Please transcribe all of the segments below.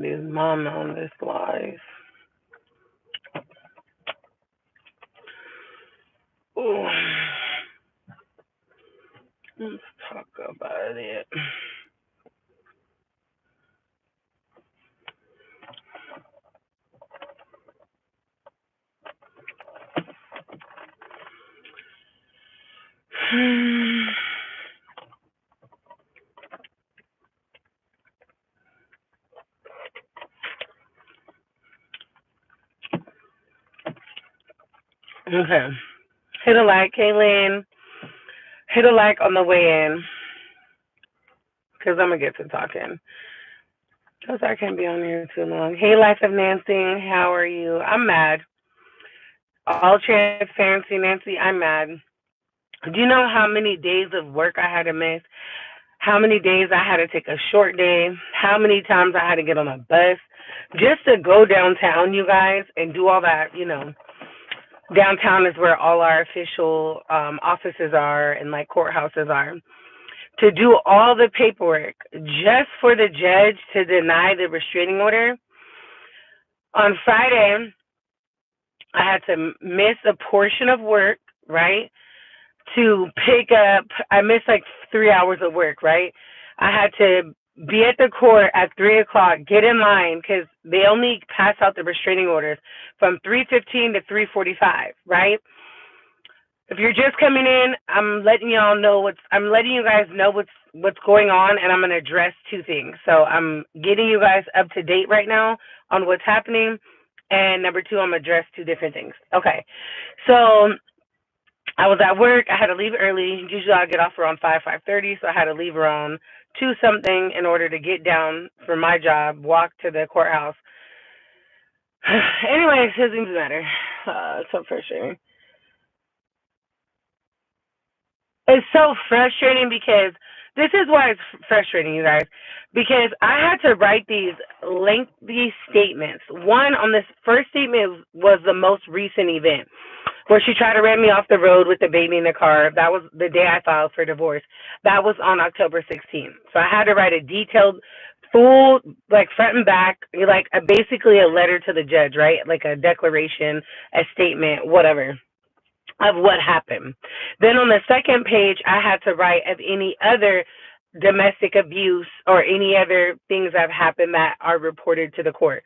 These mom on this live. Ooh. Let's talk about it. Okay. Hit a like, Kaylin. Hit a like on the way in, because I'm going to get to talking. Because I can't be on here too long. Hey, Life of Nancy. How are you? I'm mad. All transparency, Nancy, I'm mad. Do you know how many days of work I had to miss? How many days I had to take a short day? How many times I had to get on a bus just to go downtown, you guys, and do all that, Downtown is where all our official offices are and like courthouses are. To do all the paperwork just for the judge to deny the restraining order. On Friday, I had to miss a portion of work, right? To pick up, I missed like 3 hours of work, right? I had to be at the court at 3 o'clock, get in line because they only pass out the restraining orders from 3:15 to 3:45, right? If you're just coming in, I'm letting you guys know what's going on, and I'm gonna address two things. So I'm getting you guys up to date right now on what's happening, and number two, I'm gonna address two different things. Okay, so I was at work. I had to leave early. Usually I get off around 5:30, so I had to leave around 2 something in order to get down for my job, walk to the courthouse. Anyways, it doesn't matter. It's so frustrating. It's so frustrating because this is why it's frustrating, you guys. Because I had to write these lengthy statements. One on this first statement was the most recent event where she tried to run me off the road with the baby in the car. That was the day I filed for divorce. That was on October 16th. So I had to write a detailed, full, like front and back, like basically a letter to the judge, right? Like a declaration, a statement, whatever of what happened. Then on the second page, I had to write of any other domestic abuse or any other things that have happened that are reported to the court.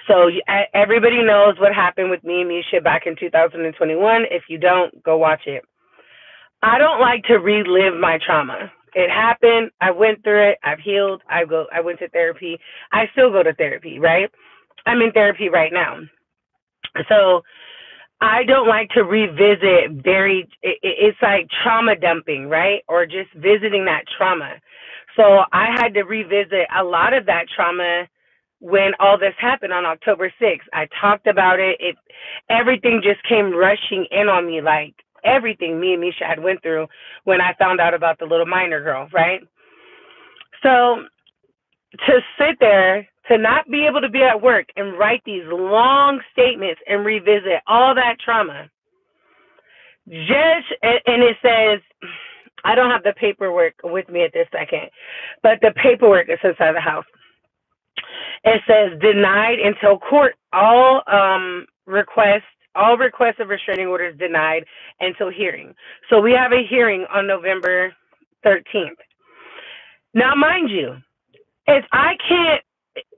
So everybody knows what happened with me and Misha back in 2021. If you don't, go watch it. I don't like to relive my trauma. It happened. I went through it. I've healed. I went to therapy. I still go to therapy, right? I'm in therapy right now. So I don't like to revisit it's like trauma dumping, right? Or just visiting that trauma. So I had to revisit a lot of that trauma when all this happened on October 6th. I talked about it. Everything just came rushing in on me, like everything me and Misha had went through when I found out about the little minor girl, right? So to sit there, to not be able to be at work and write these long statements and revisit all that trauma. And it says, I don't have the paperwork with me at this second, but the paperwork is inside the house. It says denied until court. All requests of restraining orders denied until hearing. So we have a hearing on November 13th. Now, mind you,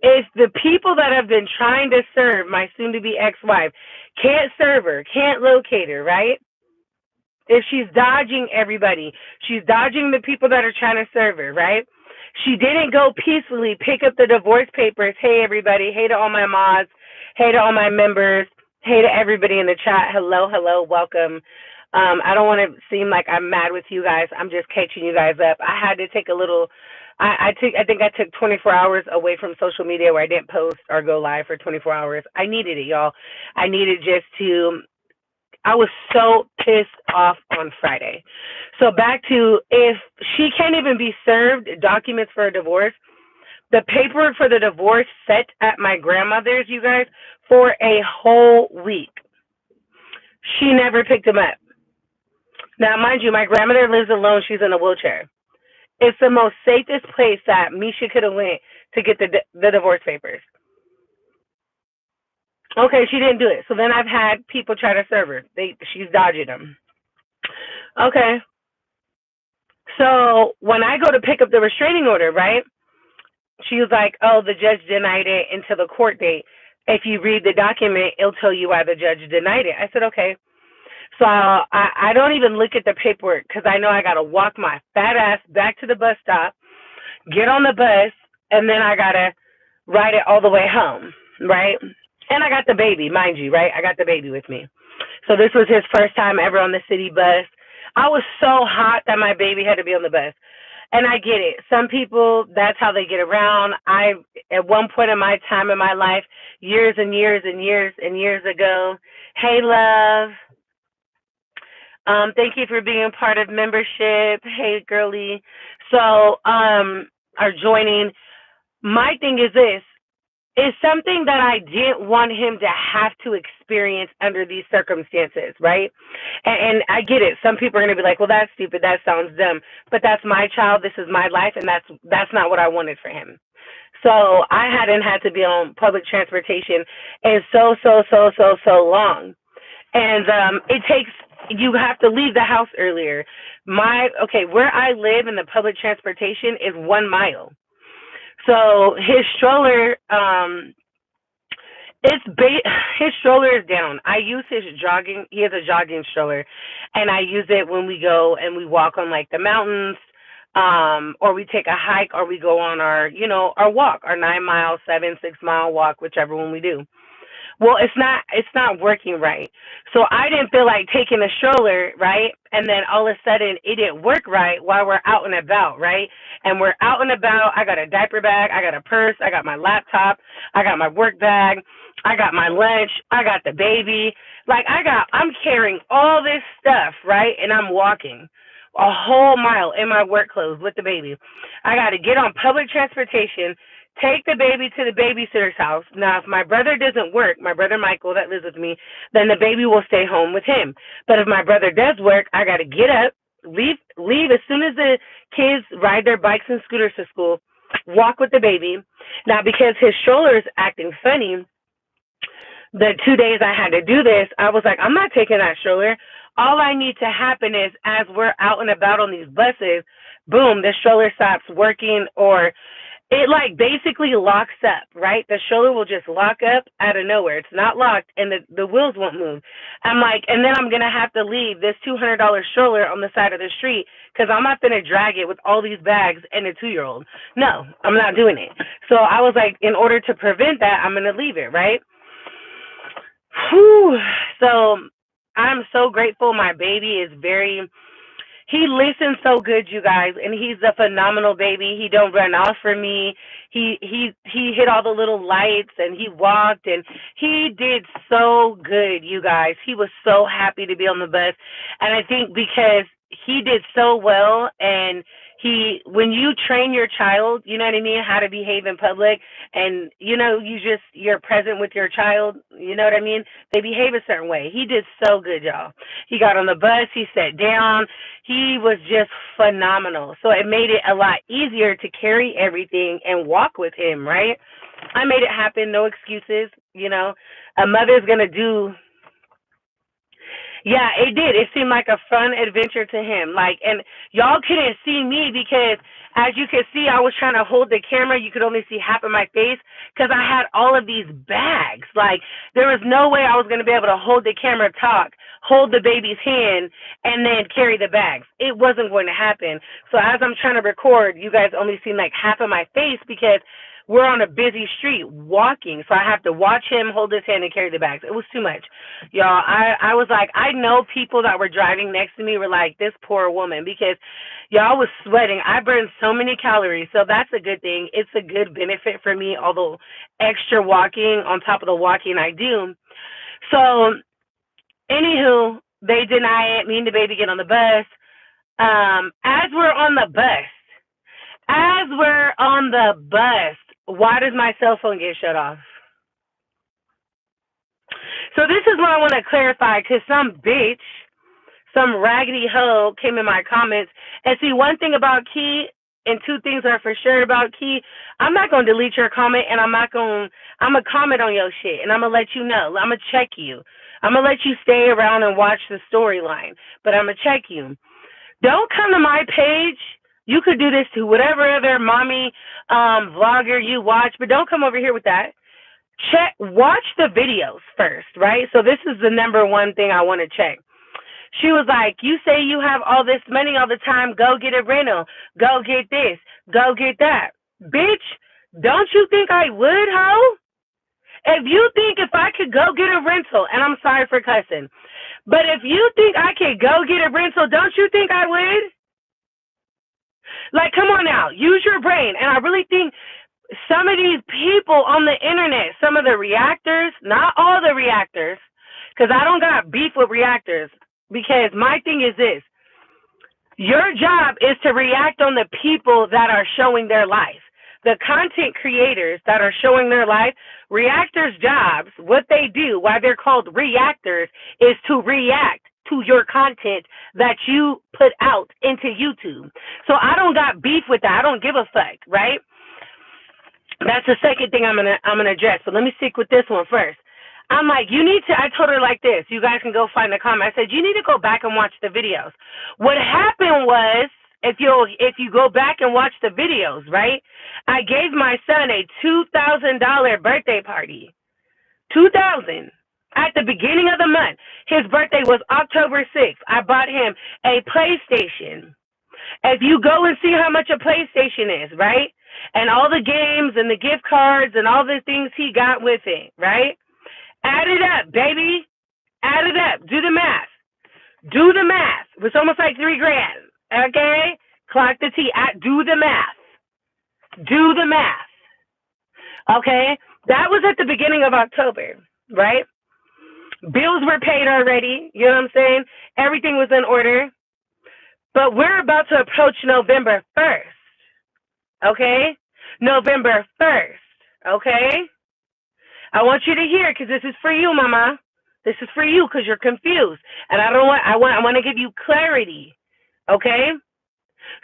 if the people that have been trying to serve my soon-to-be ex-wife can't serve her, can't locate her, right? If she's dodging everybody, she's dodging the people that are trying to serve her, right? She didn't go peacefully pick up the divorce papers. Hey, everybody. Hey to all my mods. Hey to all my members. Hey to everybody in the chat. Hello, welcome. I don't want to seem like I'm mad with you guys. I'm just catching you guys up. I had to take a little... I think I took 24 hours away from social media where I didn't post or go live for 24 hours. I needed it, y'all. I was so pissed off on Friday. So back to, if she can't even be served documents for a divorce, the paperwork for the divorce sat at my grandmother's, you guys, for a whole week. She never picked them up. Now, mind you, my grandmother lives alone. She's in a wheelchair. It's the most safest place that Misha could have went to get the divorce papers. Okay, she didn't do it. So then I've had people try to serve her. She's dodging them. Okay. So when I go to pick up the restraining order, right? She was like, "Oh, the judge denied it until the court date. If you read the document, it'll tell you why the judge denied it." I said, "Okay." So I don't even look at the paperwork because I know I got to walk my fat ass back to the bus stop, get on the bus, and then I got to ride it all the way home, right? And I got the baby, mind you, right? I got the baby with me. So this was his first time ever on the city bus. I was so hot that my baby had to be on the bus. And I get it. Some people, that's how they get around. At one point in my time in my life, years and years and years and years ago, hey, love. Thank you for being part of membership. Hey, girly. So, are joining. My thing is this. It's something that I didn't want him to have to experience under these circumstances, right? And I get it. Some people are going to be like, "Well, that's stupid. That sounds dumb." But that's my child. This is my life, and that's not what I wanted for him. So I hadn't had to be on public transportation in so long, and it takes. You have to leave the house earlier. Where I live in the public transportation is 1 mile. So his stroller, it's his stroller is down. I use his jogging. He has a jogging stroller, and I use it when we go and we walk on like the mountains, or we take a hike, or we go on our walk, our 9 mile, 6 mile walk, whichever one we do. Well, it's not working right. So I didn't feel like taking a stroller, right? And then all of a sudden it didn't work right while we're out and about, right? And we're out and about. I got a diaper bag, I got a purse, I got my laptop, I got my work bag, I got my lunch, I got the baby. I'm carrying all this stuff, right? And I'm walking a whole mile in my work clothes with the baby. I got to get on public transportation, take the baby to the babysitter's house. Now, if my brother doesn't work, my brother Michael that lives with me, then the baby will stay home with him. But if my brother does work, I got to get up, leave as soon as the kids ride their bikes and scooters to school, walk with the baby. Now, because his stroller is acting funny, the 2 days I had to do this, I was like, I'm not taking that stroller. All I need to happen is as we're out and about on these buses, boom, the stroller stops working, or it like basically locks up, right? The stroller will just lock up out of nowhere. It's not locked, and the wheels won't move. I'm like, and then I'm going to have to leave this $200 stroller on the side of the street because I'm not going to drag it with all these bags and a 2-year-old. No, I'm not doing it. So I was like, in order to prevent that, I'm going to leave it, right? Whew. So I'm so grateful. My baby is he listens so good, you guys, and he's a phenomenal baby. He don't run off for me. He hit all the little lights, and he walked, and he did so good, you guys. He was so happy to be on the bus, and I think because he did so well, and when you train your child, you know what I mean, how to behave in public, and you're present with your child, you know what I mean, they behave a certain way. He did so good, y'all. He got on the bus, he sat down, he was just phenomenal. So it made it a lot easier to carry everything and walk with him, right? I made it happen, no excuses. A mother's gonna do. Yeah, it did. It seemed like a fun adventure to him. And y'all couldn't see me because, as you could see, I was trying to hold the camera. You could only see half of my face because I had all of these bags. There was no way I was going to be able to hold the camera, talk, hold the baby's hand, and then carry the bags. It wasn't going to happen. So as I'm trying to record, you guys only seen like half of my face because we're on a busy street walking, so I have to watch him hold his hand and carry the bags. It was too much. Y'all, I was like, I know people that were driving next to me were like, this poor woman, because y'all was sweating. I burned so many calories, so that's a good thing. It's a good benefit for me, although extra walking on top of the walking I do. So, anywho, they deny it. Me and the baby get on the bus. As we're on the bus, why does my cell phone get shut off? So this is what I want to clarify, because some bitch, some raggedy hoe came in my comments. And see, one thing about Key, and two things are for sure about Key. I'm not gonna delete your comment, and I'm gonna comment on your shit, and I'm gonna let you know. I'm gonna check you. I'm gonna let you stay around and watch the storyline, but I'm gonna check you. Don't come to my page. You could do this to whatever other mommy vlogger you watch, but don't come over here with that. Watch the videos first, right? So this is the number one thing I want to check. She was like, you say you have all this money all the time. Go get a rental. Go get this. Go get that. Bitch, don't you think I would, ho? If you think if I could go get a rental, and I'm sorry for cussing, but if you think I could go get a rental, don't you think I would? Like, come on now. Use your brain. And I really think some of these people on the internet, some of the reactors, not all the reactors, because I don't got beef with reactors, because my thing is this. Your job is to react on the people that are showing their life. The content creators that are showing their life, reactors' jobs, what they do, why they're called reactors, is to react to your content that you put out into YouTube. So I don't got beef with that. I don't give a fuck, right? That's the second thing I'm gonna address. But let me stick with this one first. I'm like, I told her like this. You guys can go find the comment. I said, you need to go back and watch the videos. What happened was, if you go back and watch the videos, right? I gave my son a $2,000 birthday party. $2,000 at the beginning of the month. His birthday was October 6th. I bought him a PlayStation. If you go and see how much a PlayStation is, right? And all the games and the gift cards and all the things he got with it, right? Add it up, baby. Add it up. Do the math. Do the math. It's almost like $3,000. Okay? Clock the T. Do the math. Do the math. Okay? That was at the beginning of October, right? Bills were paid already. You know what I'm saying? Everything was in order. But we're about to approach November 1st. Okay? November 1st. Okay? I want you to hear, because this is for you, mama. This is for you, because you're confused. And I want to give you clarity. Okay?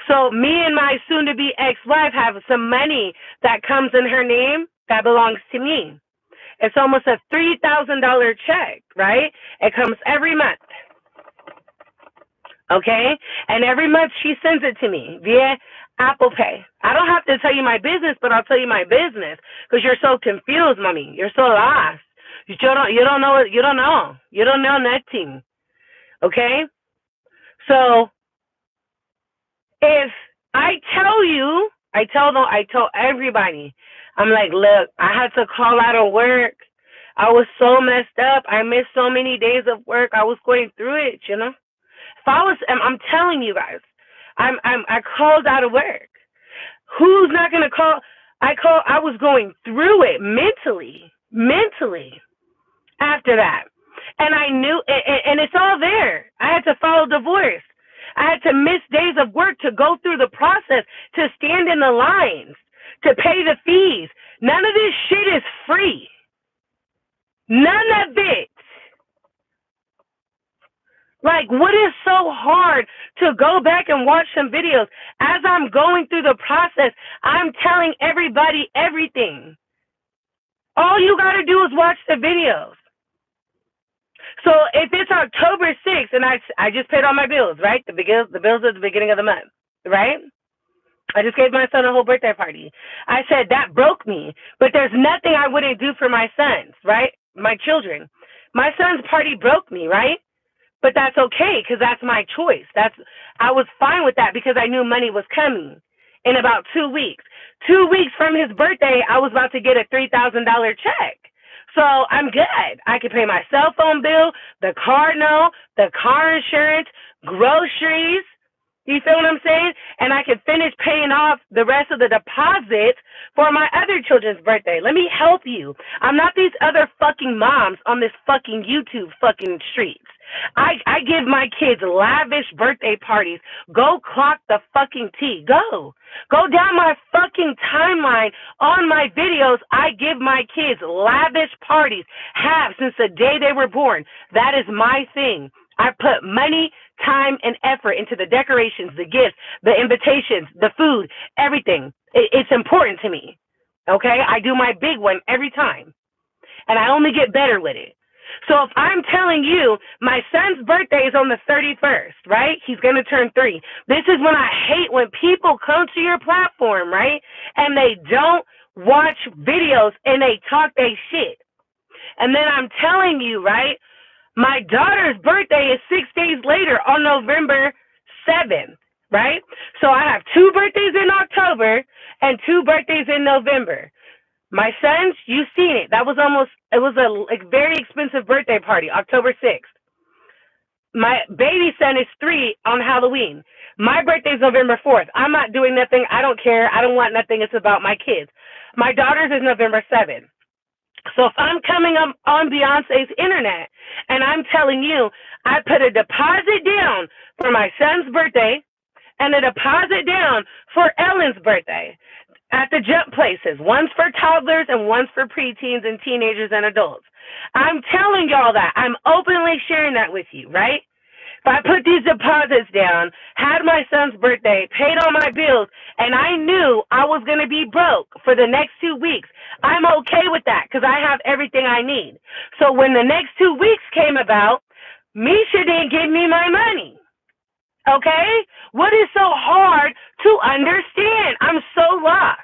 So me and my soon-to-be ex-wife have some money that comes in her name that belongs to me. It's almost a $3,000 check, right? It comes every month. Okay? And every month she sends it to me via Apple Pay. I don't have to tell you my business, but I'll tell you my business because you're so confused, mommy. You're so lost. You don't know. You don't know nothing. Okay? So if I tell you, I tell everybody, I'm like, look, I had to call out of work. I was so messed up. I missed so many days of work. I was going through it, you know. I'm telling you guys, I called out of work. Who's not gonna call? I was going through it mentally after that, and I knew, and it's all there. I had to file divorce. I had to miss days of work to go through the process, to stand in the lines, to pay the fees. None of this shit is free. None of it. Like, what is so hard to go back and watch some videos? As I'm going through the process, I'm telling everybody everything. All you got to do is watch the videos. So if it's October 6th and I just paid all my bills, right? The bills at the beginning of the month, right? I just gave my son a whole birthday party. I said that broke me, but there's nothing I wouldn't do for my sons, right? My children. My son's party broke me, right? But that's okay because that's my choice. I was fine with that because I knew money was coming in about 2 weeks. 2 weeks from his birthday, I was about to get a $3,000 check. So I'm good. I can pay my cell phone bill, the car note, the car insurance, groceries. You feel what I'm saying? And I can finish paying off the rest of the deposits for my other children's birthday. Let me help you. I'm not these other fucking moms on this fucking YouTube fucking streets. I give my kids lavish birthday parties. Go clock the fucking T. Go down my fucking timeline on my videos. I give my kids lavish parties. Have since the day they were born. That is my thing. I put money time and effort into the decorations, the gifts, the invitations, the food, everything. It's important to me. Okay? I do my big one every time. And I only get better with it. So if I'm telling you my son's birthday is on the 31st, right? He's going to turn 3. This is when I hate when people come to your platform, right? And they don't watch videos and they talk they shit. And then I'm telling you, right? My daughter's birthday is 6 days later on November 7th, right? So I have 2 birthdays in October and 2 birthdays in November. My son's, you've seen it. It was a very expensive birthday party, October 6th. My baby son is 3 on Halloween. My birthday's November 4th. I'm not doing nothing. I don't care. I don't want nothing. It's about my kids. My daughter's is November 7th. So if I'm coming up on Beyonce's internet and I'm telling you I put a deposit down for my son's birthday and a deposit down for Ellen's birthday at the jump places, one's for toddlers and one's for preteens and teenagers and adults. I'm telling y'all that. I'm openly sharing that with you, right? If I put these deposits down, had my son's birthday, paid all my bills, and I knew I was going to be broke for the next 2 weeks, I'm okay with that because I have everything I need. So when the next 2 weeks came about, Misha didn't give me my money. Okay? What is so hard to understand? I'm so lost.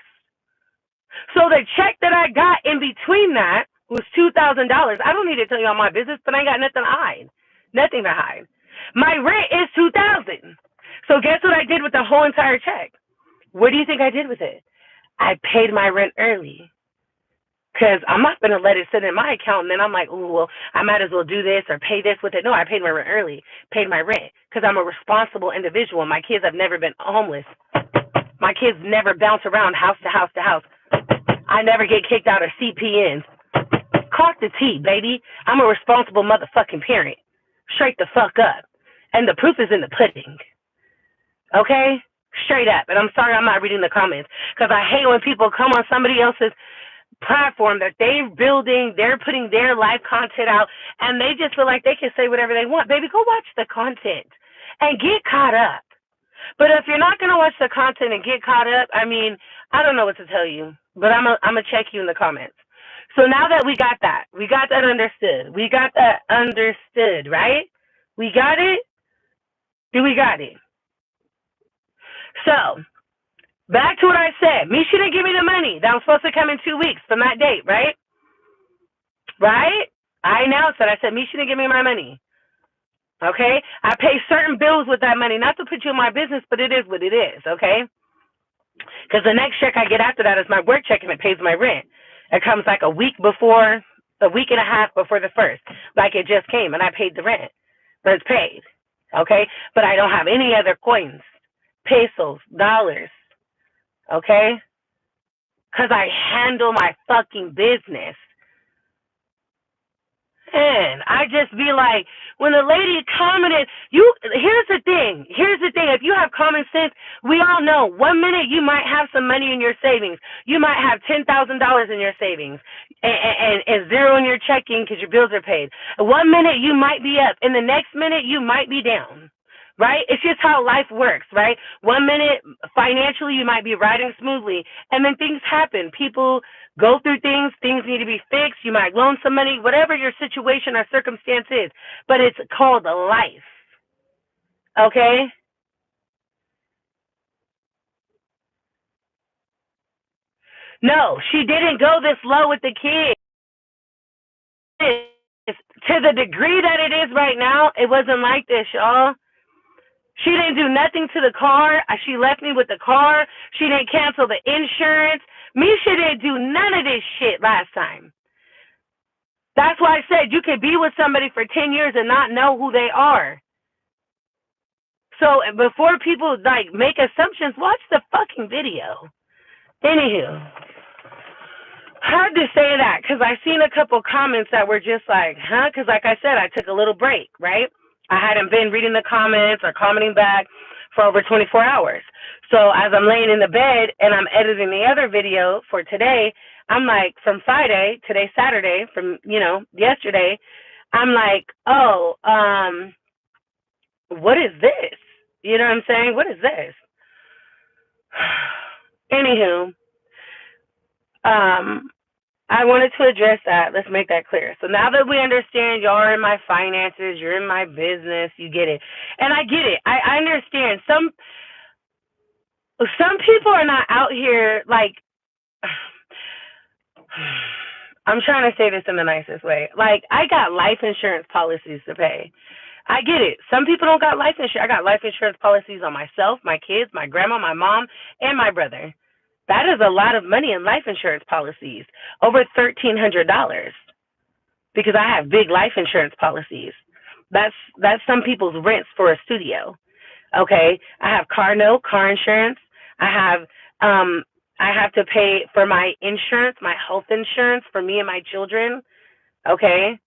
So the check that I got in between that was $2,000. I don't need to tell you all my business, but I ain't got nothing to hide. Nothing to hide. My rent is $2,000. So guess what I did with the whole entire check? What do you think I did with it? I paid my rent early. Because I'm not going to let it sit in my account, and then I'm like, oh, well, I might as well do this or pay this with it. No, I paid my rent early, paid my rent, because I'm a responsible individual. My kids have never been homeless. My kids never bounce around house to house to house. I never get kicked out of CPNs. Clock the T, baby. I'm a responsible motherfucking parent. Straight the fuck up. And the proof is in the pudding. Okay? Straight up. And I'm sorry I'm not reading the comments, because I hate when people come on somebody else's platform that they're building, they're putting their live content out, and they just feel like they can say whatever they want. Baby, go watch the content and get caught up. But if you're not going to watch the content and get caught up, I mean, I don't know what to tell you, but I'm going to check you in the comments. So now that we got that understood. We got that understood, right? We got it? Do we got it? So, back to what I said. Misha didn't give me the money that was supposed to come in 2 weeks from that date, right? Right? I announced it. I said, Misha didn't give me my money. Okay? I pay certain bills with that money. Not to put you in my business, but it is what it is, okay? Because the next check I get after that is my work check, and it pays my rent. It comes like a week and a half before the first. Like it just came, and I paid the rent. But it's paid, okay? But I don't have any other coins, pesos, dollars. Okay? Because I handle my fucking business. And I just be like, when the lady commented, here's the thing. If you have common sense, we all know 1 minute you might have some money in your savings. You might have $10,000 in your savings and zero in your checking because your bills are paid. 1 minute you might be up, and the next minute you might be down. Right? It's just how life works, right? 1 minute financially you might be riding smoothly, and then things happen. People go through things need to be fixed, you might loan some money, whatever your situation or circumstance is, but it's called life. Okay? No, she didn't go this low with the kids. To the degree that it is right now, it wasn't like this, y'all. She didn't do nothing to the car. She left me with the car. She didn't cancel the insurance. Misha didn't do none of this shit last time. That's why I said you could be with somebody for 10 years and not know who they are. So before people make assumptions, watch the fucking video. Anywho, hard to say that because I seen a couple comments that were just like, huh? Because like I said, I took a little break, right? I hadn't been reading the comments or commenting back for over 24 hours. So as I'm laying in the bed and I'm editing the other video for today, I'm like, from Friday, today's Saturday, from, yesterday, I'm like, what is this? You know what I'm saying? What is this? Anywho, um, I wanted to address that. Let's make that clear. So now that we understand y'all are in my finances, you're in my business, you get it. And I get it. I understand. Some people are not out here like I'm trying to say this in the nicest way. Like, I got life insurance policies to pay. I get it. Some people don't got life insurance. I got life insurance policies on myself, my kids, my grandma, my mom, and my brother. That is a lot of money in life insurance policies. Over $1,300 because I have big life insurance policies. That's some people's rents for a studio. Okay, I have car note, car insurance. I have I have to pay for my insurance, my health insurance for me and my children. Okay,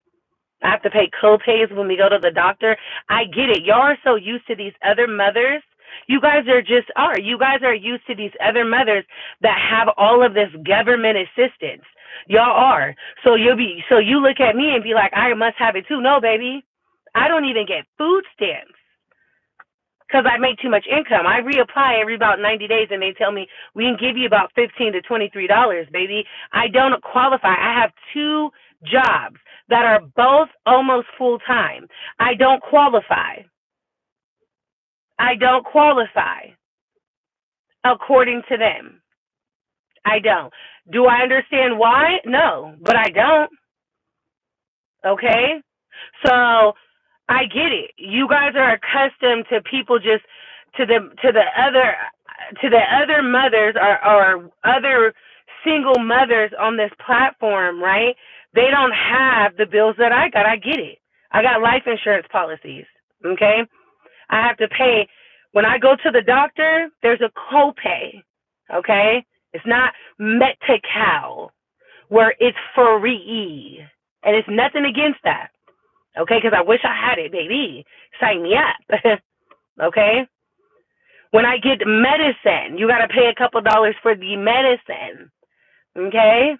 I have to pay co-pays when we go to the doctor. I get it. Y'all are so used to these other mothers. You guys are just are. You guys are used to these other mothers that have all of this government assistance. Y'all are. So you look at me and be like, I must have it too. No, baby. I don't even get food stamps because I make too much income. I reapply every about 90 days, and they tell me we can give you about $15 to $23, baby. I don't qualify. I have two jobs that are both almost full time. I don't qualify. I don't qualify according to them. I don't. Do I understand why? No, but I don't. Okay? So I get it. You guys are accustomed to people just to the other mothers or other single mothers on this platform, right? They don't have the bills that I got. I get it. I got life insurance policies. Okay? I have to pay when I go to the doctor, there's a copay. Okay? It's not Medi-Cal where it's free. And it's nothing against that. Okay, because I wish I had it, baby. Sign me up. Okay? When I get medicine, you got to pay a couple dollars for the medicine. Okay?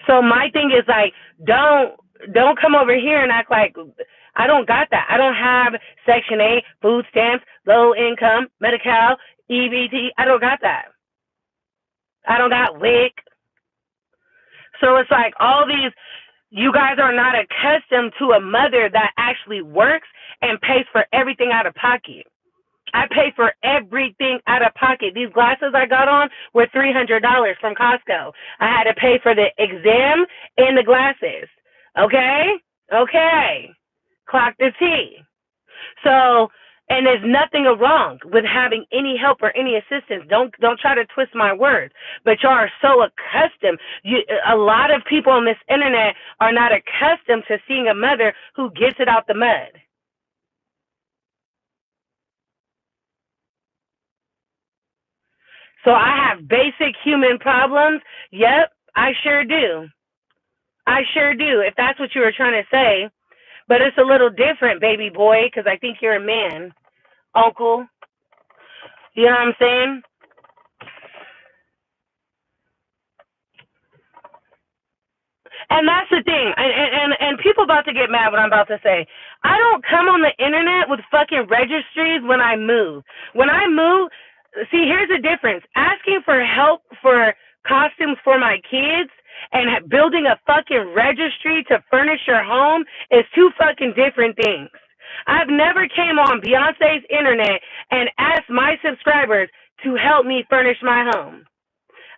So my thing is like, don't come over here and act like I don't got that. I don't have Section 8, food stamps, low income, Medi-Cal, EBT. I don't got that. I don't got WIC. So it's like all these, you guys are not accustomed to a mother that actually works and pays for everything out of pocket. I pay for everything out of pocket. These glasses I got on were $300 from Costco. I had to pay for the exam and the glasses. Okay? Okay. Clock the T. So, and there's nothing wrong with having any help or any assistance. Don't try to twist my words. But y'all are so accustomed. A lot of people on this internet are not accustomed to seeing a mother who gets it out the mud. So I have basic human problems. Yep, I sure do. I sure do, if that's what you were trying to say. But it's a little different, baby boy, because I think you're a man, uncle. You know what I'm saying? And that's the thing. And people about to get mad what I'm about to say. I don't come on the internet with fucking registries when I move. When I move, see, here's the difference. Asking for help for costumes for my kids and building a fucking registry to furnish your home is two fucking different things. I've never came on Beyonce's internet and asked my subscribers to help me furnish my home.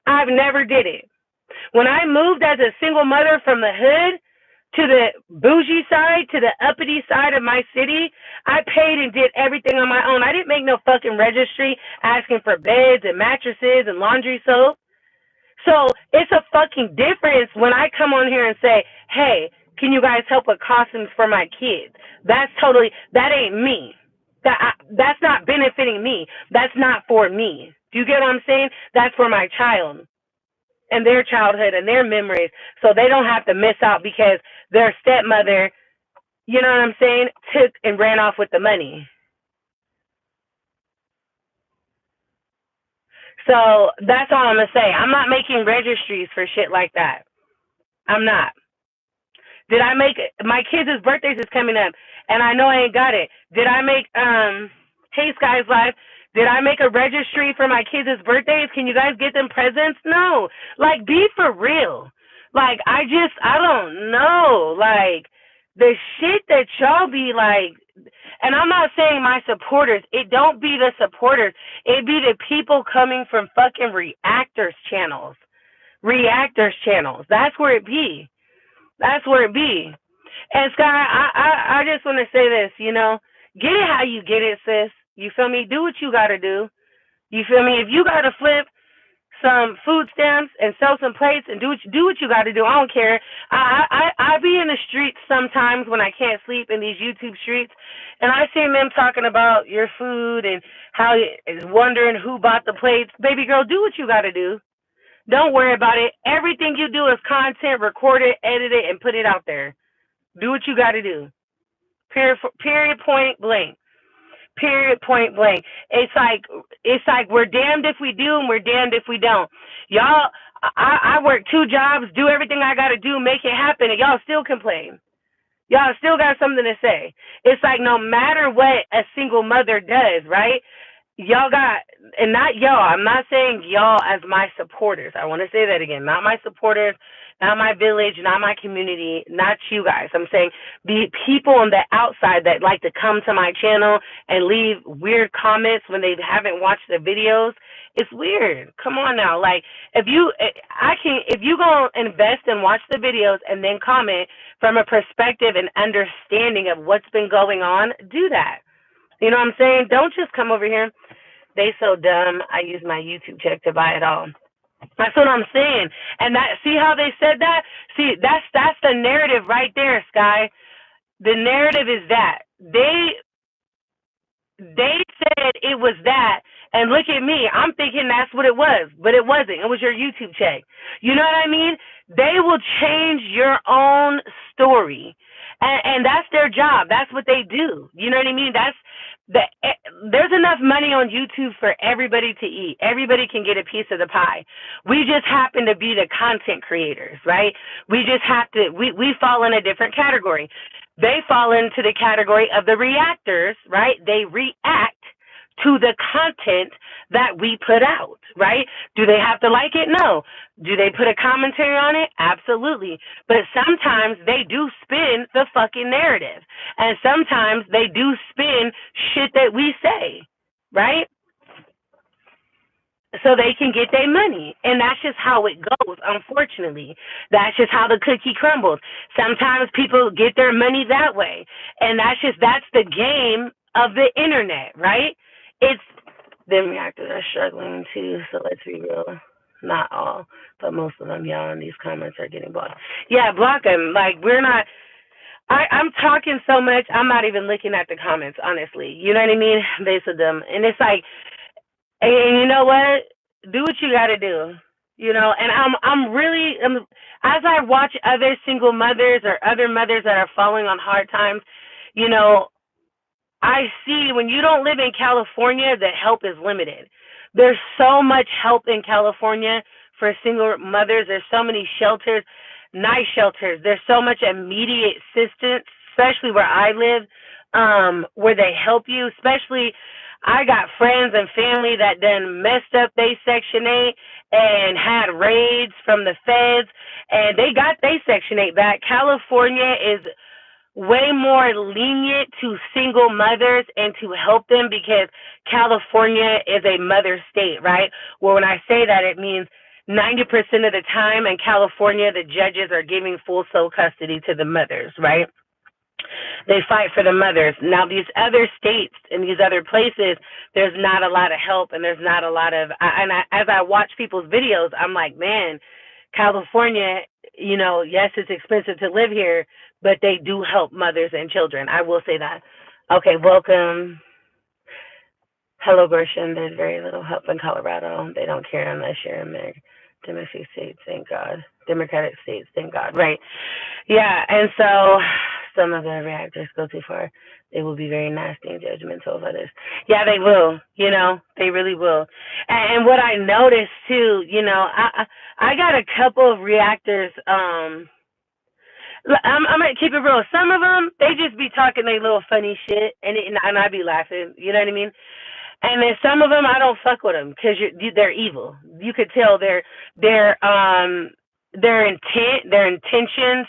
I've never did it. When I moved as a single mother from the hood to the bougie side, to the uppity side of my city, I paid and did everything on my own. I didn't make no fucking registry asking for beds and mattresses and laundry soap. So it's a fucking difference when I come on here and say, hey, can you guys help with costumes for my kids? That ain't me. That's not benefiting me. That's not for me. Do you get what I'm saying? That's for my child and their childhood and their memories, so they don't have to miss out because their stepmother, you know what I'm saying, took and ran off with the money. So that's all I'm going to say. I'm not making registries for shit like that. I'm not. Did I make my kids' birthdays is coming up, and I know I ain't got it. Did I make Hey Sky's Live? Did I make a registry for my kids' birthdays? Can you guys get them presents? No. Like, be for real. Like, I don't know. Like, the shit that y'all be like, and I'm not saying my supporters. It don't be the supporters. It be the people coming from fucking reactors channels. Reactors channels. That's where it be. That's where it be. And Sky, I just want to say this, get it how you get it, sis. You feel me? Do what you gotta do. You feel me? If you gotta flip some food stamps and sell some plates and do what you gotta do, I don't care. I be in the streets sometimes when I can't sleep in these YouTube streets, and I see them talking about your food and how is wondering who bought the plates. Baby girl, do what you gotta do. Don't worry about it. Everything you do is content. Record it, edit it, and put it out there. Do what you got to do. Period. Point blank. Period. Point blank. It's like we're damned if we do and we're damned if we don't. Y'all, I work 2 jobs, do everything I got to do, make it happen, and y'all still complain. Y'all still got something to say. It's like no matter what a single mother does, right? Y'all got, and not y'all, I'm not saying y'all as my supporters. I want to say that again. Not my supporters, not my village, not my community, not you guys. I'm saying the people on the outside that like to come to my channel and leave weird comments when they haven't watched the videos. It's weird. Come on now. Like, if you gonna invest and watch the videos and then comment from a perspective and understanding of what's been going on, do that. You know what I'm saying? Don't just come over here. They so dumb. I use my YouTube check to buy it all. That's what I'm saying. And that, see how they said that? See, that's the narrative right there, Sky. The narrative is that they said it was that, and look at me. I'm thinking that's what it was, but it wasn't. It was your YouTube check. You know what I mean? They will change your own story, and that's their job. That's what they do. You know what I mean? There's enough money on YouTube for everybody to eat. Everybody can get a piece of the pie. We just happen to be the content creators, right? We just have to. We fall in a different category. They fall into the category of the reactors, right? They react to the content that we put out, right? Do they have to like it? No. Do they put a commentary on it? Absolutely. But sometimes they do spin the fucking narrative. And sometimes they do spin shit that we say, right? So they can get their money. And that's just how it goes, unfortunately. That's just how the cookie crumbles. Sometimes people get their money that way. And that's the game of the internet, right? It's them reactors are struggling too, so let's be real. Not all, but most of them, y'all, in these comments are getting blocked. Yeah, block them. Like, we're not. I'm talking so much, I'm not even looking at the comments, honestly. You know what I mean? They said them. And it's like, and you know what? Do what you got to do. And I'm really, as I watch other single mothers or other mothers that are falling on hard times, I see when you don't live in California, the help is limited. There's so much help in California for single mothers. There's so many shelters, nice shelters. There's so much immediate assistance, especially where I live, where they help you. Especially, I got friends and family that done messed up they Section 8 and had raids from the feds, and they got their Section 8 back. California is way more lenient to single mothers and to help them because California is a mother state, right? Well, when I say that, it means 90% of the time in California, the judges are giving full sole custody to the mothers, right? They fight for the mothers. Now, these other states and these other places, there's not a lot of help and there's not a lot of, as I watch people's videos, I'm like, man, California, yes, it's expensive to live here, but they do help mothers and children. I will say that. Okay, welcome. Hello, Gershon. There's very little help in Colorado. They don't care unless you're in Democratic states, thank God. Democratic states, thank God. Right. Yeah, and so some of the reactors go too far. They will be very nasty and judgmental of others. Yeah, they will. They really will. And what I noticed too, I got a couple of reactors. I'm gonna keep it real. Some of them, they just be talking their little funny shit, and I be laughing. You know what I mean? And then some of them, I don't fuck with them because they're evil. You could tell their intent, their intentions,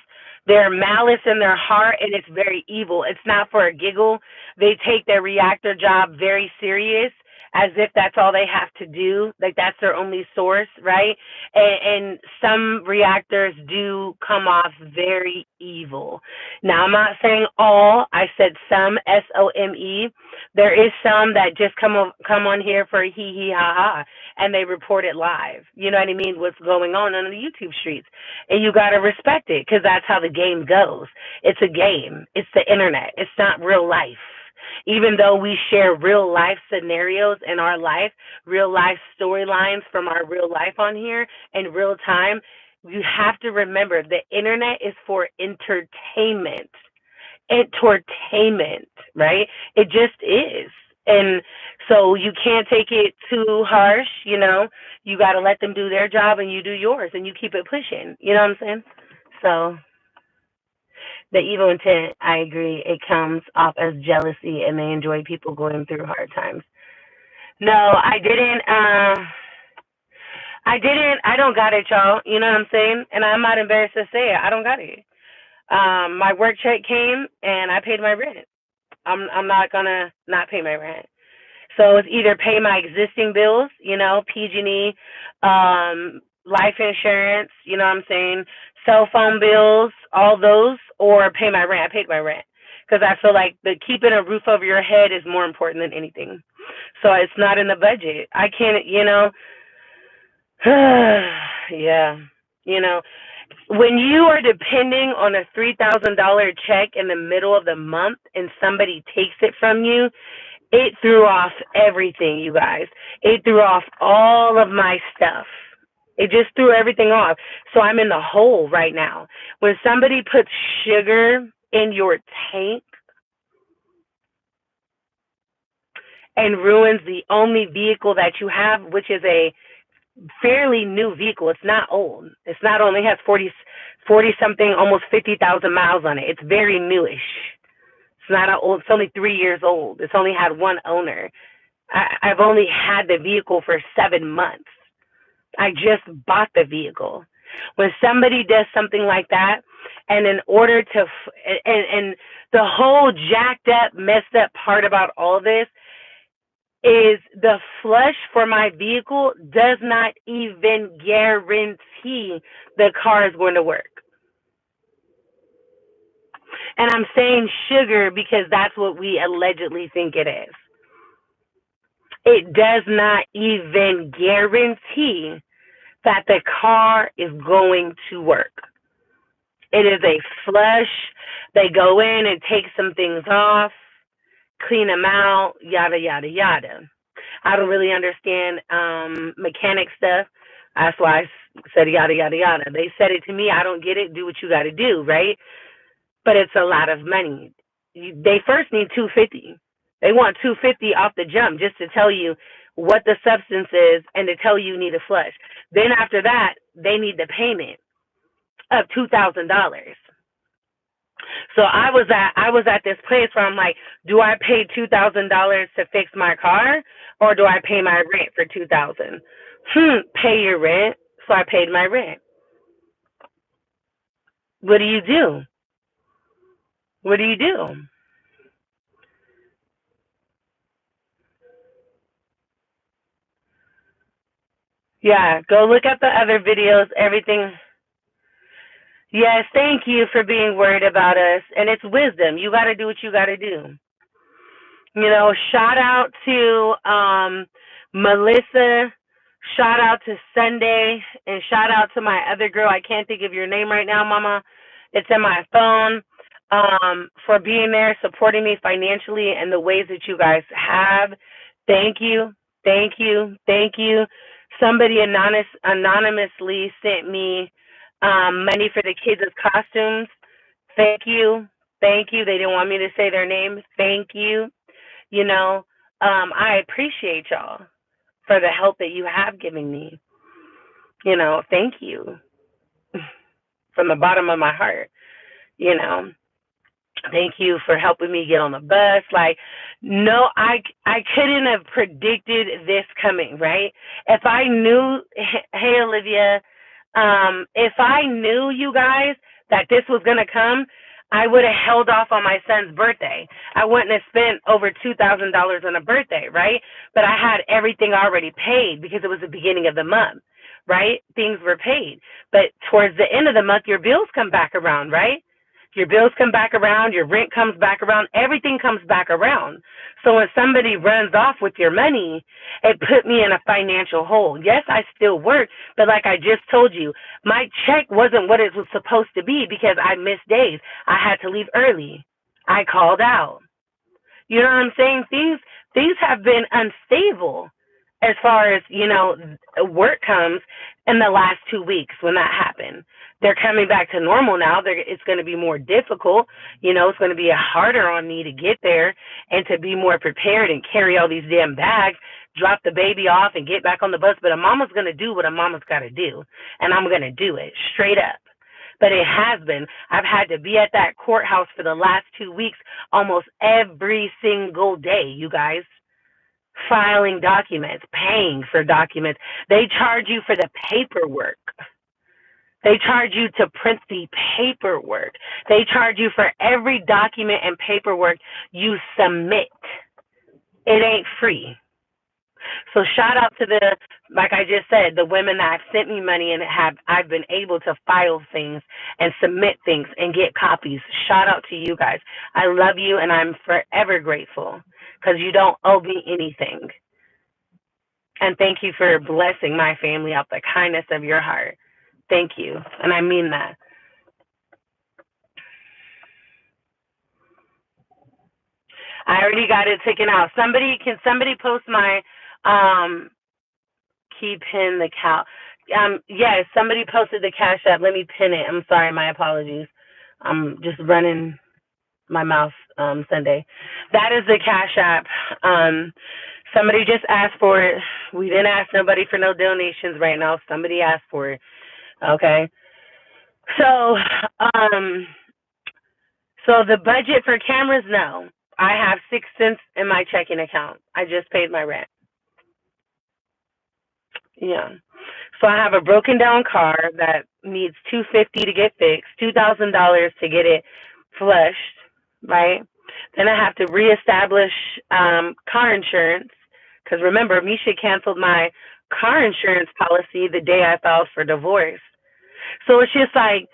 their malice in their heart, and it's very evil. It's not for a giggle. They take their reactor job very serious, as if that's all they have to do, like that's their only source, right? And some reactors do come off very evil. Now, I'm not saying all. I said some, SOME. There is some that just come on here for hee hee ha ha, and they report it live. You know what I mean? What's going on the YouTube streets, and you gotta respect it because that's how the game goes. It's a game. It's the internet. It's not real life. Even though we share real life scenarios in our life, real life storylines from our real life on here in real time, you have to remember the internet is for entertainment. Entertainment, right? It just is. And so you can't take it too harsh, you know. You got to let them do their job and you do yours and you keep it pushing. You know what I'm saying? So the evil intent, I agree, it comes off as jealousy and they enjoy people going through hard times. No, I didn't. I didn't. I don't got it, y'all. You know what I'm saying? And I'm not embarrassed to say it. I don't got it. My work check came and I paid my rent. I'm not gonna not pay my rent. So it's either pay my existing bills, you know, PG&E, life insurance, you know what I'm saying, cell phone bills, all those, or pay my rent. I paid my rent because I feel like the keeping a roof over your head is more important than anything. So it's not in the budget. I can't, you know, yeah, you know, when you are depending on a $3,000 check in the middle of the month and somebody takes it from you, it threw off everything, you guys. It threw off all of my stuff. It just threw everything off. So I'm in the hole right now. When somebody puts sugar in your tank and ruins the only vehicle that you have, which is a fairly new vehicle. It's not old. It's not only has 40 something, almost 50,000 miles on it. It's very newish. It's not old. It's only 3 years old. It's only had one owner. I've only had the vehicle for 7 months. I just bought the vehicle. When somebody does something like that, and in order to, and the whole jacked up, messed up part about all this is the flush for my vehicle does not even guarantee the car is going to work. And I'm saying sugar because that's what we allegedly think it is. It does not even guarantee that the car is going to work. It is a flush. They go in and take some things off, clean them out, yada, yada, yada. I don't really understand mechanic stuff. That's why I said yada, yada, yada. They said it to me. I don't get it. Do what you got to do, right? But it's a lot of money. They first need $250. They want $250 off the jump just to tell you what the substance is and to tell you need a flush. Then after that, they need the payment of $2,000. So I was at this place where I'm like, do I pay $2,000 to fix my car, or do I pay my rent for $2,000? Pay your rent. So I paid my rent. What do you do? What do you do? Yeah, go look at the other videos. Everything. Yes, thank you for being worried about us. And it's wisdom. You got to do what you got to do. You know, shout out to Melissa, shout out to Sunday, and shout out to my other girl. I can't think of your name right now, Mama. It's in my phone. For being there, supporting me financially in the ways that you guys have. Thank you, thank you, thank you. Somebody anonymously sent me money for the kids' costumes. Thank you, thank you. They didn't want me to say their name. Thank you. You know, I appreciate y'all for the help that you have given me. You know, thank you from the bottom of my heart. you know, thank you for helping me get on the bus. Like, no, I couldn't have predicted this coming, right? If I knew, hey Olivia, if I knew, you guys, that this was gonna come, I would have held off on my son's birthday. I wouldn't have spent over $2,000 on a birthday, right? But I had everything already paid because it was the beginning of the month, right? Things were paid. But towards the end of the month, your bills come back around, right? Your bills come back around, your rent comes back around, everything comes back around. So when somebody runs off with your money, it put me in a financial hole. Yes, I still work, but like I just told you, my check wasn't what it was supposed to be because I missed days. I had to leave early. I called out. You know what I'm saying? Things have been unstable as far as, work comes in the last 2 weeks when that happened. They're coming back to normal now. It's going to be more difficult. It's going to be harder on me to get there and to be more prepared and carry all these damn bags, drop the baby off and get back on the bus. But a mama's going to do what a mama's got to do, and I'm going to do it straight up. But it has been. I've had to be at that courthouse for the last 2 weeks almost every single day, you guys. Filing documents, paying for documents. They charge you for the paperwork. They charge you to print the paperwork. They charge you for every document and paperwork you submit. It ain't free. So shout out to like I just said, the women that have sent me money and I've been able to file things and submit things and get copies. Shout out to you guys. I love you and I'm forever grateful because you don't owe me anything. And thank you for blessing my family out the kindness of your heart. Thank you. And I mean that. I already got it taken out. Can somebody post my key pin the cow? Yes, somebody posted the Cash App. Let me pin it. I'm sorry, my apologies. I'm just running my mouth Sunday. That is the Cash App. Somebody just asked for it. We didn't ask nobody for no donations right now. Somebody asked for it. Okay. So the budget for cameras, no. I have 6 cents in my checking account. I just paid my rent. Yeah. So I have a broken down car that needs $250 to get fixed, $2,000 to get it flushed, right? Then I have to reestablish car insurance because remember, Misha canceled my car insurance policy the day I filed for divorce. So it's just like,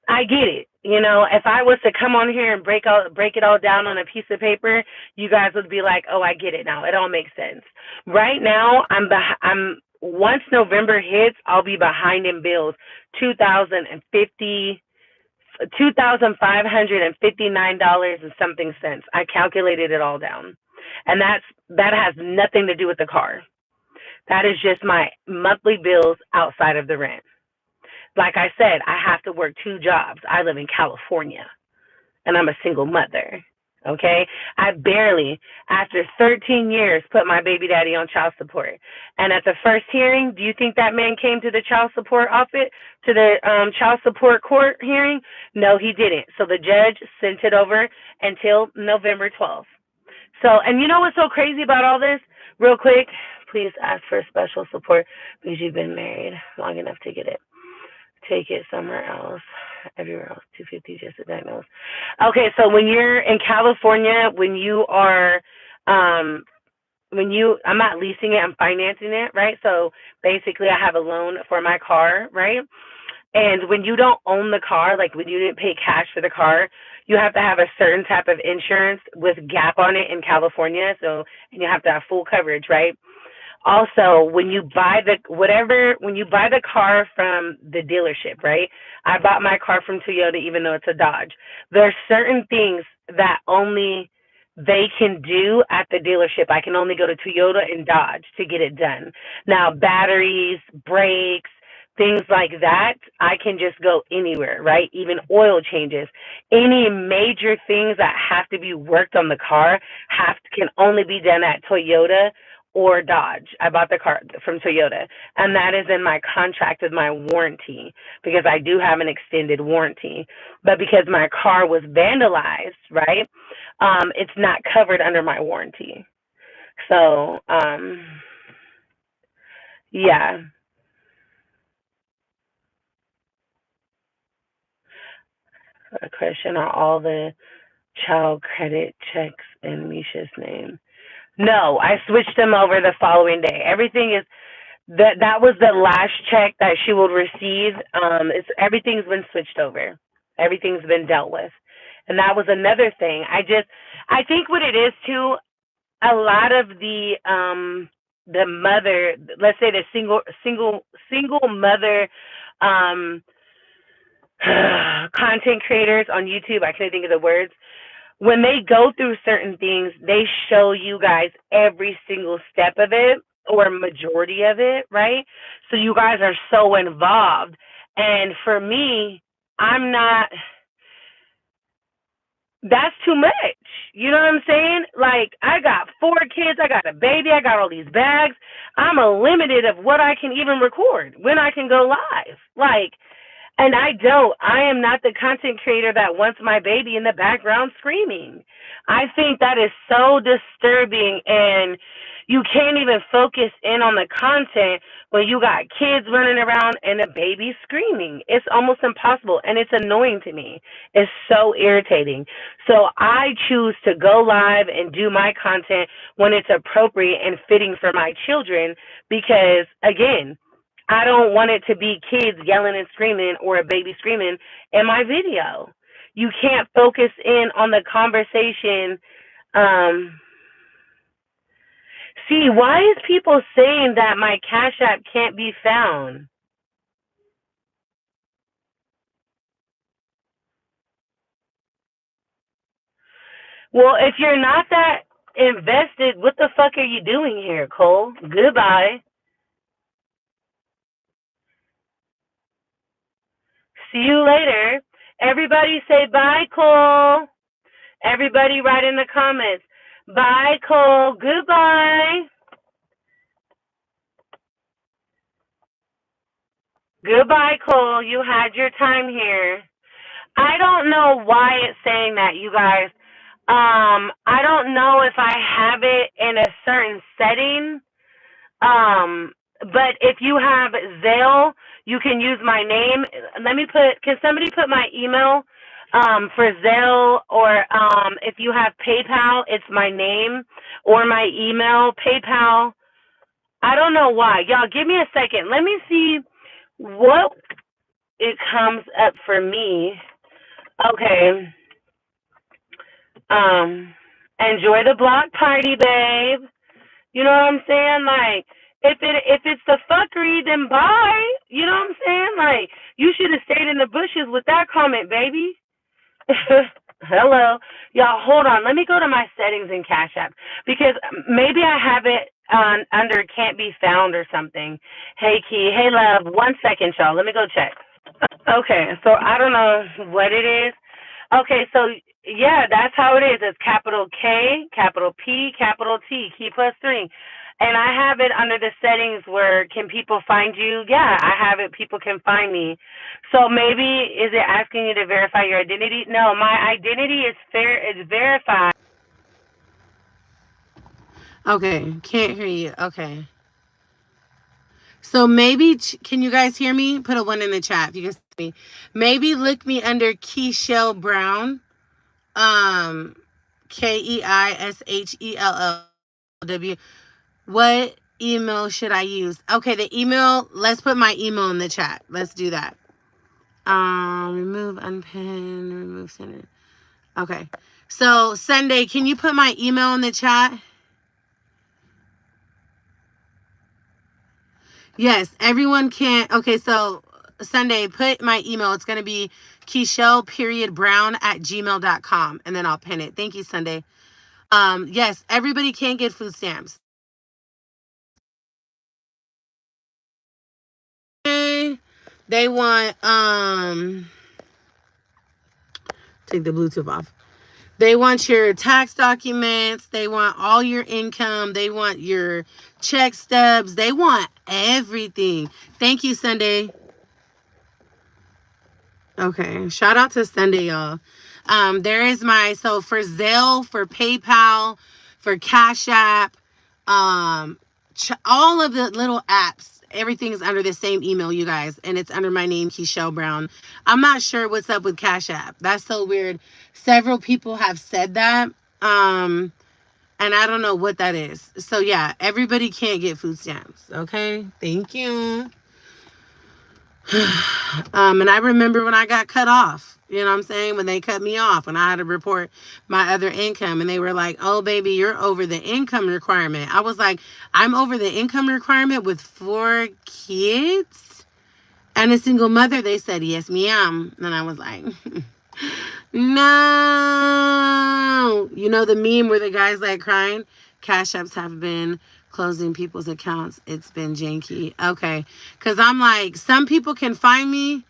I get it. If I was to come on here and break it all down on a piece of paper, you guys would be like, "Oh, I get it now. It all makes sense." Right now, I'm once November hits, I'll be behind in bills, $2,559 and something cents. I calculated it all down, and that has nothing to do with the car. That is just my monthly bills outside of the rent. Like I said, I have to work 2 jobs. I live in California, and I'm a single mother, okay? I barely, after 13 years, put my baby daddy on child support. And at the first hearing, do you think that man came to the child support office, to the child support court hearing? No, he didn't. So the judge sent it over until November 12th. So, and you know what's so crazy about all this? Real quick, please ask for special support because you've been married long enough to get it. Take it somewhere else, everywhere else, 250 just to diagnose. Okay, so when you're in California, when you are, I'm not leasing it, I'm financing it, right? So basically I have a loan for my car, right? And when you don't own the car, like when you didn't pay cash for the car, you have to have a certain type of insurance with GAP on it in California. So, and you have to have full coverage, right? Also, when you buy the car from the dealership, right? I bought my car from Toyota, even though it's a Dodge. There are certain things that only they can do at the dealership. I can only go to Toyota and Dodge to get it done. Now, batteries, brakes, things like that, I can just go anywhere, right? Even oil changes. Any major things that have to be worked on the car can only be done at Toyota or Dodge. I bought the car from Toyota, and that is in my contract with my warranty because I do have an extended warranty. But because my car was vandalized, right, it's not covered under my warranty. So, yeah. A question: are all the child credit checks in Misha's name? No, I switched them over the following day. Everything is that was the last check that she will receive. It's everything's been switched over. Everything's been dealt with. And that was another thing. I think what it is too, a lot of the mother, let's say the single mother um content creators on YouTube, I can't think of the words, when they go through certain things, they show you guys every single step of it or majority of it, right? So you guys are so involved. And for me, I'm not, that's too much. You know what I'm saying? Like, I got 4 kids, I got a baby, I got all these bags. I'm a limited of what I can even record, when I can go live. Like, and I am not the content creator that wants my baby in the background screaming. I think that is so disturbing, and you can't even focus in on the content when you got kids running around and a baby screaming. It's almost impossible, and it's annoying to me. It's so irritating. So I choose to go live and do my content when it's appropriate and fitting for my children because, again, I don't want it to be kids yelling and screaming or a baby screaming in my video. You can't focus in on the conversation. Um, See, why is people saying that my Cash App can't be found? Well, if you're not that invested, what the fuck are you doing here, Cole? Goodbye. See you later. Everybody say bye, Cole. Everybody write in the comments. Bye, Cole. Goodbye. Goodbye, Cole. You had your time here. I don't know why it's saying that, you guys. I don't know if I have it in a certain setting. But if you have Zelle, you can use my name. Can somebody put my email for Zelle, or if you have PayPal, it's my name or my email. PayPal, I don't know why. Y'all, give me a second. Let me see what it comes up for me. Okay. Enjoy the block party, babe. You know what I'm saying? Like, if it's the fuckery, then bye. You know what I'm saying? Like, you should have stayed in the bushes with that comment, baby. Hello, y'all. Hold on. Let me go to my settings in Cash App because maybe I have it under can't be found or something. Hey, Key. Hey, love. 1 second, y'all. Let me go check. Okay, so I don't know what it is. Okay, so yeah, that's how it is. It's capital K, capital P, capital T, key plus 3. And I have it under the settings where can people find you? Yeah, I have it. People can find me. So maybe is it asking you to verify your identity? No, my identity is verified. Okay, can't hear you. Okay. So maybe, can you guys hear me? Put a 1 in the chat if you can see me. Maybe look me under Keishell Brown. KeishellW. What email should I use? Okay, the email, let's put my email in the chat. Let's do that. Remove, unpin, remove, send it. Okay. So, Sunday, can you put my email in the chat? Yes, everyone can. Okay, so Sunday, put my email. It's going to be Keishell.Brown@gmail.com, and then I'll pin it. Thank you, Sunday. Yes, everybody can get food stamps. They want, take the Bluetooth off. They want your tax documents. They want all your income. They want your check stubs. They want everything. Thank you, Sunday. Okay. Shout out to Sunday, y'all. There is so for Zelle, for PayPal, for Cash App, all of the little apps, everything is under the same email, you guys, and it's under my name, Keishelle Brown. I'm not sure what's up with Cash App. That's so weird. Several people have said that. And I don't know what that is. So yeah, everybody can't get food stamps. Okay. Thank you. And I remember when I got cut off, you know what I'm saying? When they cut me off, when I had to report my other income, and they were like, oh, baby, you're over the income requirement. I was like, I'm over the income requirement with 4 kids and a single mother. They said, yes, ma'am. And I was like, no. You know the meme where the guy's like crying? Cash apps have been closing people's accounts. It's been janky. Okay. Because I'm like, some people can find me.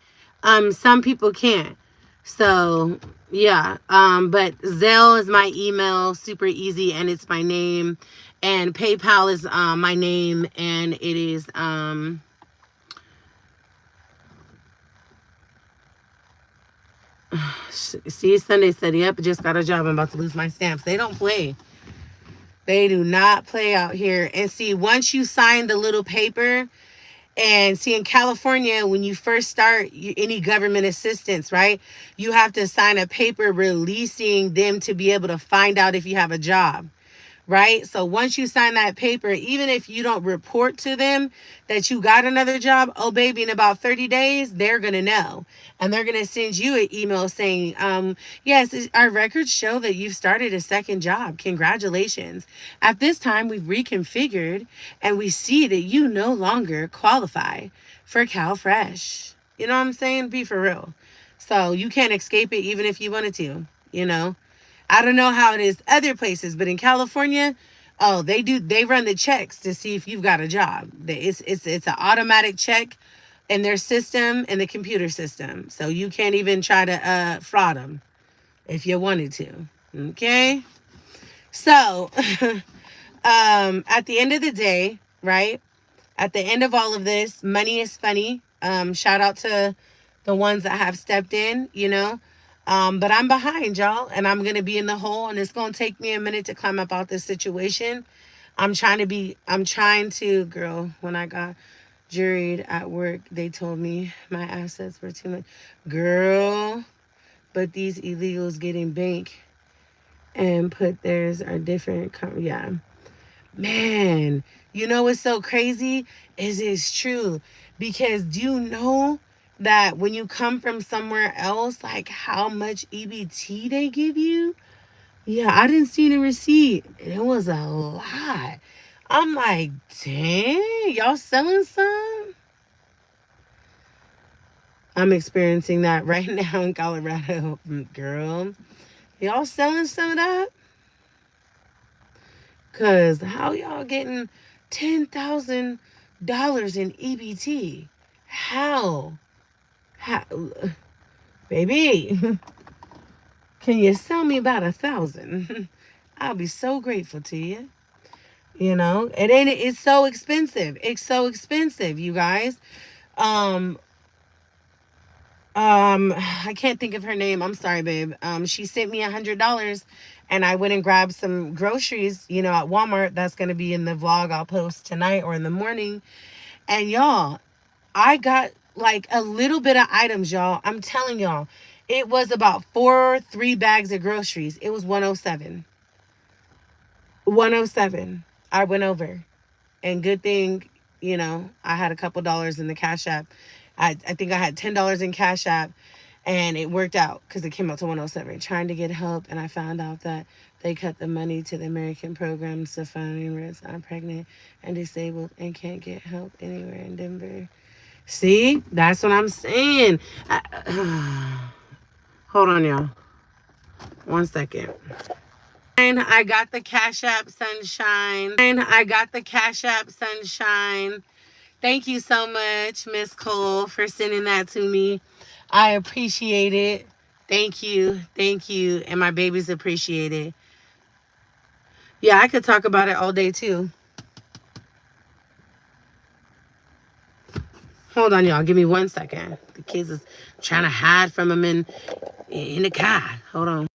Some people can't. So, yeah. But Zelle is my email. Super easy. And it's my name. And PayPal is my name. And it is... See, Sunday said, yep, just got a job. I'm about to lose my stamps. They don't play. They do not play out here. And see, once you sign the little paper, and see, in California, when you first start any government assistance, right, you have to sign a paper releasing them to be able to find out if you have a job. Right? So once you sign that paper, even if you don't report to them that you got another job, oh baby, in about 30 days, they're going to know. And they're going to send you an email saying, yes, our records show that you've started a second job. Congratulations. At this time, we've reconfigured and we see that you no longer qualify for CalFresh. You know what I'm saying? Be for real. So you can't escape it even if you wanted to, you know? I don't know how it is other places, but in California, oh, they run the checks to see if you've got a job. It's an automatic check in their system, in the computer system. So you can't even try to fraud them if you wanted to. Okay? So, at the end of the day, right? At the end of all of this, money is funny. Shout out to the ones that have stepped in, you know. But I'm behind, y'all, and I'm going to be in the hole, and it's going to take me a minute to climb up out this situation. I'm trying to, girl, when I got juried at work, they told me my assets were too much. Girl, but these illegals getting bank and put theirs are different. Yeah. Man, you know what's so crazy? It's true. Because do you know that when you come from somewhere else, like how much EBT they give you? Yeah, I didn't see the receipt. And it was a lot. I'm like, dang, y'all selling some? I'm experiencing that right now in Colorado, girl. Y'all selling some of that? Because how y'all getting $10,000 in EBT? How? Baby, can you sell me about 1,000? I'll be so grateful to you. You know, it's so expensive. It's so expensive, you guys. I can't think of her name. I'm sorry, babe. She sent me $100 and I went and grabbed some groceries, you know, at Walmart. That's going to be in the vlog I'll post tonight or in the morning. And y'all, I got like a little bit of items, y'all. I'm telling y'all, it was about 3 bags of groceries. It was 107. 107. I went over. And good thing, you know, I had a couple dollars in the Cash App. I think I had $10 in Cash App, and it worked out because it came out to 107. Trying to get help, and I found out that they cut the money to the American programs to finding where I'm pregnant and disabled and can't get help anywhere in Denver. See, that's what I'm saying. Hold on, y'all. 1 second. I got the Cash App, sunshine. I got the Cash App, sunshine. Thank you so much, Miss Cole, for sending that to me. I appreciate it. Thank you. Thank you. And my babies appreciate it. Yeah, I could talk about it all day too. Hold on, y'all. Give me 1 second. The kids is trying to hide from them in the car. Hold on.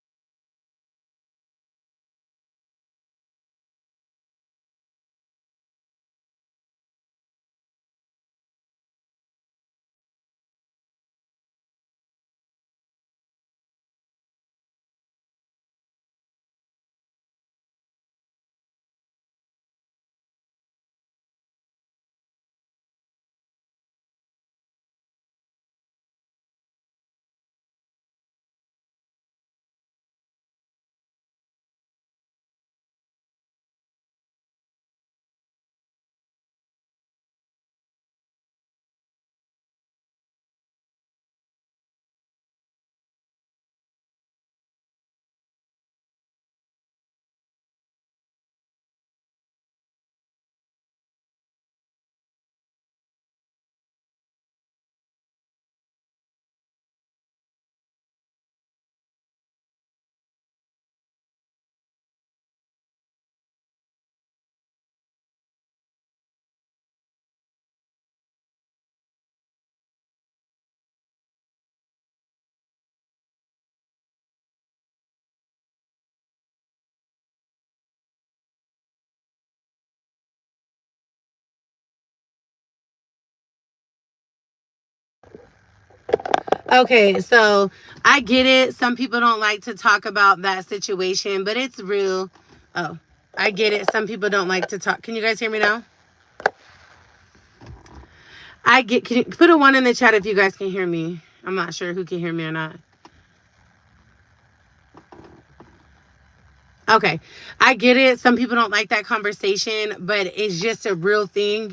Okay, so I get it. Some people don't like to talk about that situation, but it's real. Oh, I get it. Some people don't like to talk. Can you guys hear me now? Can you put a 1 in the chat if you guys can hear me? I'm not sure who can hear me or not. Okay. I get it. Some people don't like that conversation, but it's just a real thing,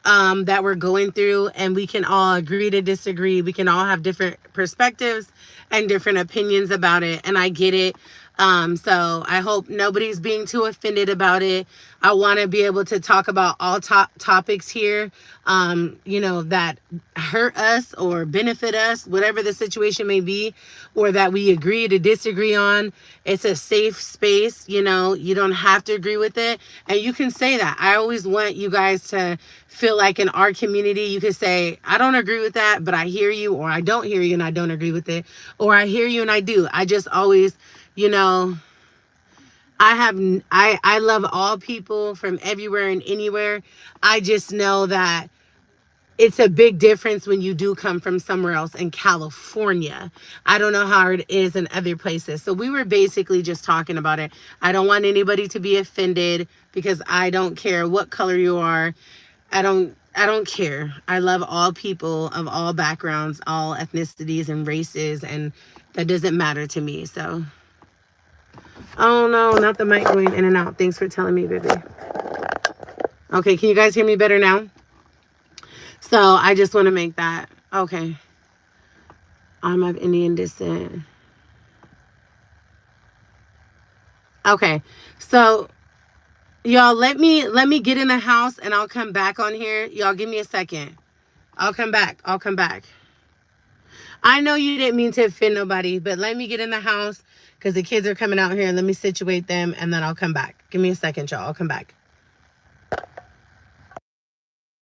that we're going through, and we can all agree to disagree. We can all have different perspectives and different opinions about it. And I get it. So I hope nobody's being too offended about it. I want to be able to talk about all topics here, that hurt us or benefit us, whatever the situation may be, or that we agree to disagree on. It's a safe space. You don't have to agree with it. And you can say that. I always want you guys to feel like in our community, you could say, I don't agree with that, but I hear you, or I don't hear you and I don't agree with it, or I hear you and I do. I just always, I love all people from everywhere and anywhere. I just know that it's a big difference when you do come from somewhere else in California. I don't know how it is in other places. So we were basically just talking about it. I don't want anybody to be offended because I don't care what color you are. I don't care. I love all people of all backgrounds, all ethnicities and races, and that doesn't matter to me. So, oh no, not the mic going in and out. Thanks for telling me, baby. Okay, can you guys hear me better now? So I just want to make that. Okay. I'm of Indian descent. Okay. So y'all let me get in the house and I'll come back on here. Y'all give me a second. I'll come back. I know you didn't mean to offend nobody, but let me get in the house because the kids are coming out here and let me situate them and then I'll come back. Give me a second, y'all. I'll come back.